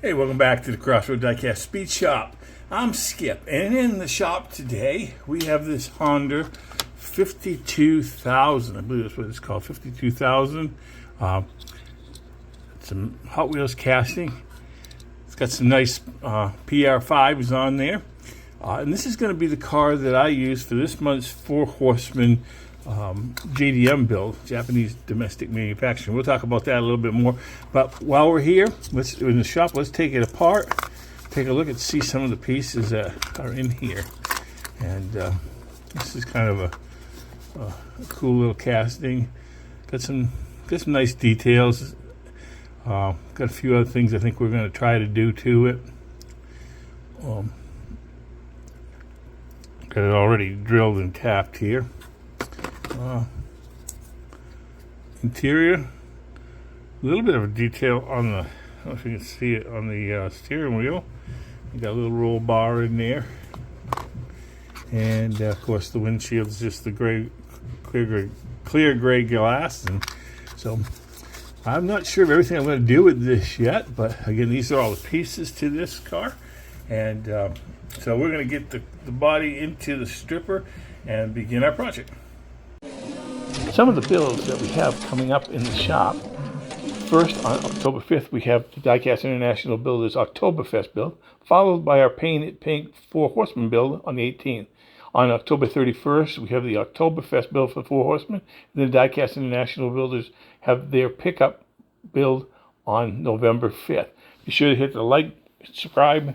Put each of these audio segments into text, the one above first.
Hey, welcome back to the Crossroad Diecast Speed Shop. I'm Skip, and in the shop today we have this Honda 52,000. I believe that's what it's called, 52,000. Some Hot Wheels casting. It's got some nice PR5s on there. And this is going to be the car that I use for this month's Four Horsemen JDM Build, Japanese domestic manufacturing. We'll talk about that a little bit more. But while we're here, in the shop, let's take it apart, take a look and see some of the pieces that are in here. And this is kind of a cool little casting. Got some nice details. Got a few other things I think we're going to try to do to it. Got it already drilled and tapped here. Interior, a little bit of a detail on the, I don't know if you can see it, on the steering wheel. You got a little roll bar in there, and of course the windshield is just the clear gray glass. And so I'm not sure of everything I'm going to do with this yet, but again, these are all the pieces to this car. And so we're going to get the body into the stripper and begin our project. Some of the builds that we have coming up in the shop. First, on October 5th, we have the Diecast International Builders Oktoberfest build, followed by our Paint It Pink Four Horsemen build on the 18th. On October 31st, we have the Oktoberfest build for Four Horsemen, and the Diecast International Builders have their pickup build on November 5th. Be sure to hit the like, subscribe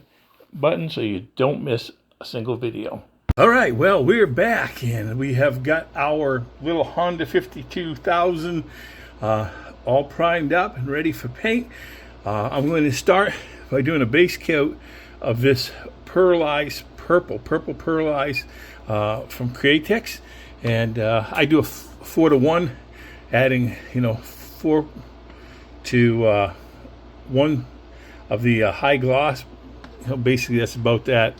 button so you don't miss a single video. All right, well, we're back, and we have got our little Honda 52,000 all primed up and ready for paint. I'm going to start by doing a base coat of this pearlized purple pearlized from Createx, and I do a 4-to-1, adding 4 to 1 of the high gloss. Basically that's about that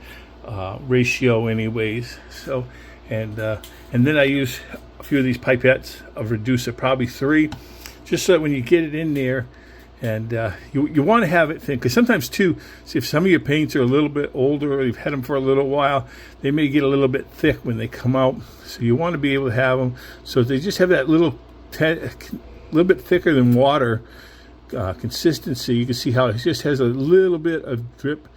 ratio anyways. So and then I use a few of these pipettes of reducer, probably 3, just so that when you get it in there, and you want to have it thin, because sometimes too, see, if some of your paints are a little bit older or you've had them for a little while, they may get a little bit thick when they come out. So you want to be able to have them so they just have that little bit thicker than water consistency. You can see how it just has a little bit of drip.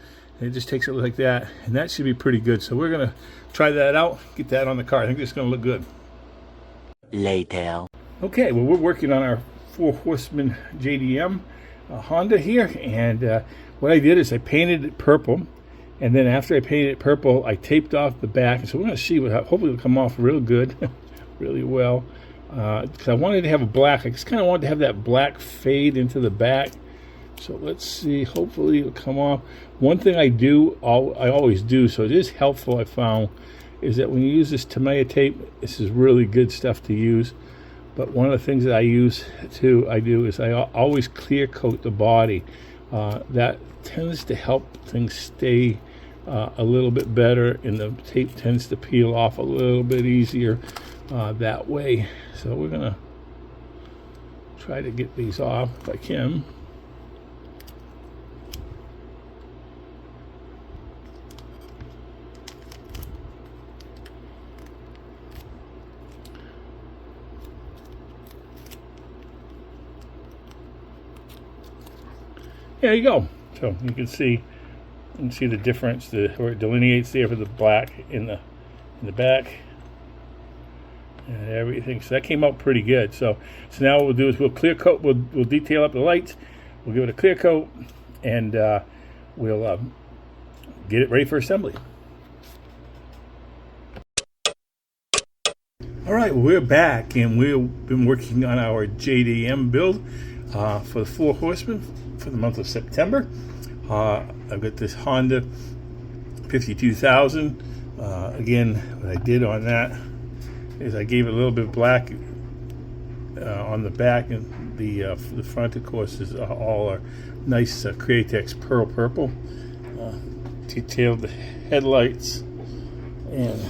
And it just takes it like that, and that should be pretty good. So we're going to try that out, get that on the car. I think it's going to look good. Later. Okay, well, we're working on our Four Horsemen JDM Honda here, and what I did is I painted it purple, and then after I painted it purple, I taped off the back. So we're going to see what, hopefully it'll come off real good, really well, because I wanted to have a black. I just kind of wanted to have that black fade into the back. So let's see, hopefully it'll come off. One thing I always do, so it is helpful, I found, is that when you use this Tamiya tape, this is really good stuff to use. But one of the things that I do is I always clear coat the body. That tends to help things stay a little bit better, and the tape tends to peel off a little bit easier that way. So we're gonna try to get these off if I can. There you go. So you can see the difference, where it delineates there for the black in the back and everything. So that came out pretty good. So now what we'll do is we'll clear coat. We'll detail up the lights. We'll give it a clear coat, and we'll get it ready for assembly. All right, well, we're back, and we've been working on our JDM build for the Four Horsemen for the month of September. I've got this Honda 52,000. Again, what I did on that is I gave it a little bit of black on the back, and the front, of course, is all our nice Createx pearl purple. Detailed the headlights and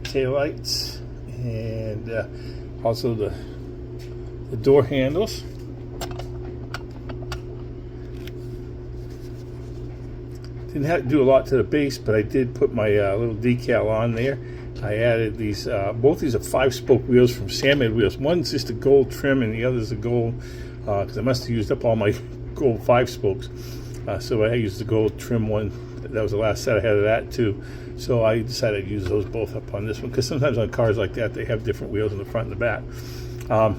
taillights, and also the door handles. Didn't have to do a lot to the base, but I did put my little decal on there. I added these, both these are 5-spoke wheels from Salmon Wheels. One's just a gold trim and the other's a gold, because I must have used up all my gold 5-spokes. So I used the gold trim one. That was the last set I had of that too. So I decided to use those both up on this one, because sometimes on cars like that they have different wheels in the front and the back. On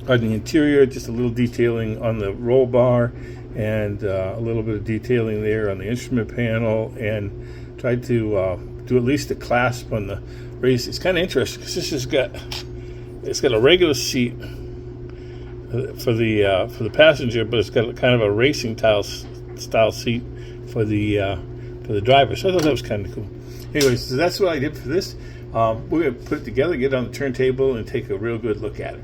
the interior, just a little detailing on the roll bar, and a little bit of detailing there on the instrument panel, and tried to do at least a clasp on the race. It's kind of interesting because this has got a regular seat for the passenger, but it's got kind of a racing style seat for the driver. So I thought that was kind of cool. Anyways, so that's what I did for this. We're going to put it together, get it on the turntable, and take a real good look at it.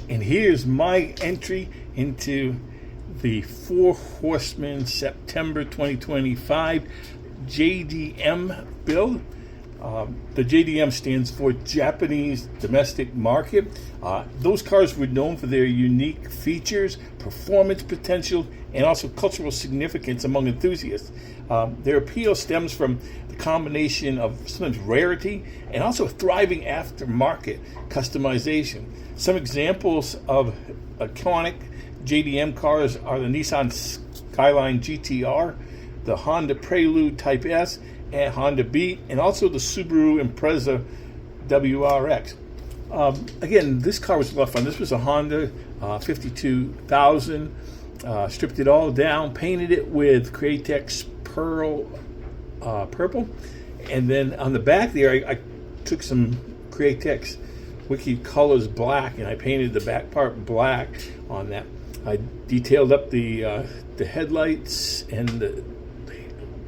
And here's my entry into the Four Horsemen September 2025 JDM build. The JDM stands for Japanese Domestic Market. Those cars were known for their unique features, performance potential, and also cultural significance among enthusiasts. Their appeal stems from the combination of sometimes rarity and also thriving aftermarket customization. Some examples of iconic JDM cars are the Nissan Skyline GTR, the Honda Prelude Type S, and Honda Beat, and also the Subaru Impreza WRX. Again, this car was a lot of fun. This was a Honda 52,000. Stripped it all down, painted it with Createx Pearl purple, and then on the back there I took some Createx Wicked Colors black, and I painted the back part black on that. I detailed up the headlights and the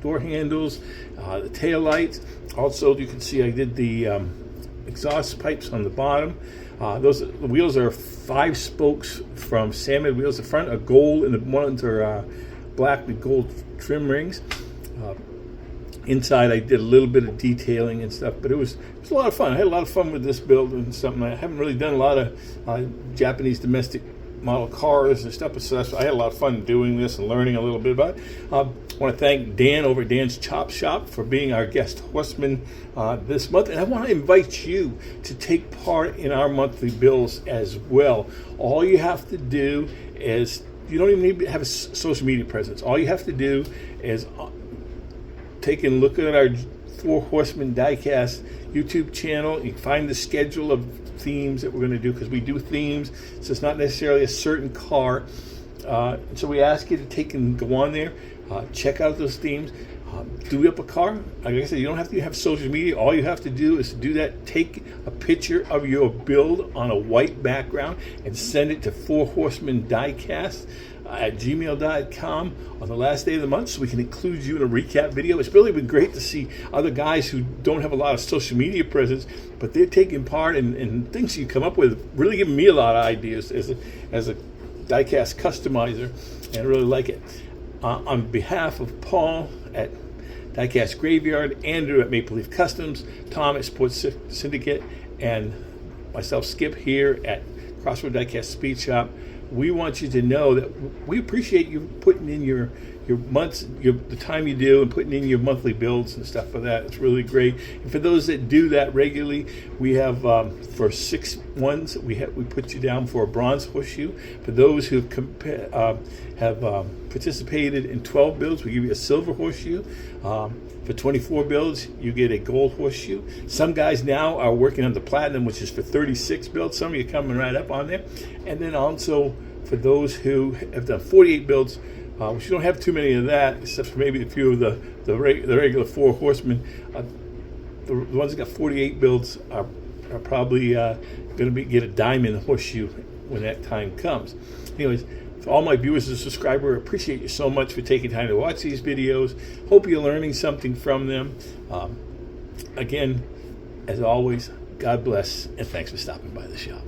door handles, the tail lights. Also, you can see I did the exhaust pipes on the bottom. The wheels are 5 spokes from Salmon Wheels. The front are gold, and the ones are black with gold trim rings. Inside, I did a little bit of detailing and stuff, but it was a lot of fun. I had a lot of fun with this build, and something I haven't really done a lot of Japanese domestic model cars and stuff, so I had a lot of fun doing this and learning a little bit about it. I want to thank Dan over at Dan's Chop Shop for being our guest horseman this month, and I want to invite you to take part in our monthly builds as well. All you have to do is, you don't even need to have a social media presence. All you have to do is take a look at our Four Horsemen Diecast YouTube channel. You can find the schedule of themes that we're going to do, because we do themes, so it's not necessarily a certain car. So we ask you to take and go on there, check out those themes, do up a car. Like I said, you don't have to have social media. All you have to do is to do that. Take a picture of your build on a white background and send it to Four Horsemen Diecast at gmail.com on the last day of the month, so we can include you in a recap video. It's really been great to see other guys who don't have a lot of social media presence, but they're taking part in things you come up with, really giving me a lot of ideas as a diecast customizer, and I really like it. On behalf of Paul at Diecast Graveyard, Andrew at Maple Leaf Customs, Tom at Sports Syndicate, and myself, Skip, here at Crossroad Diecast Speed Shop, we want you to know that we appreciate you putting in your months, the time you do, and putting in your monthly builds and stuff for that. It's really great. And for those that do that regularly, we have for 6 ones, we put you down for a bronze horseshoe. For those who have participated in 12 builds, we give you a silver horseshoe. For 24 builds, you get a gold horseshoe. Some guys now are working on the platinum, which is for 36 builds. Some of you are coming right up on there. And then also for those who have done 48 builds, which you don't have too many of that, except for maybe a few of the regular Four Horsemen. The ones that got 48 builds are probably going to get a diamond horseshoe when that time comes. Anyways, for all my viewers and subscribers, I appreciate you so much for taking time to watch these videos. Hope you're learning something from them. Again, as always, God bless, and thanks for stopping by the shop.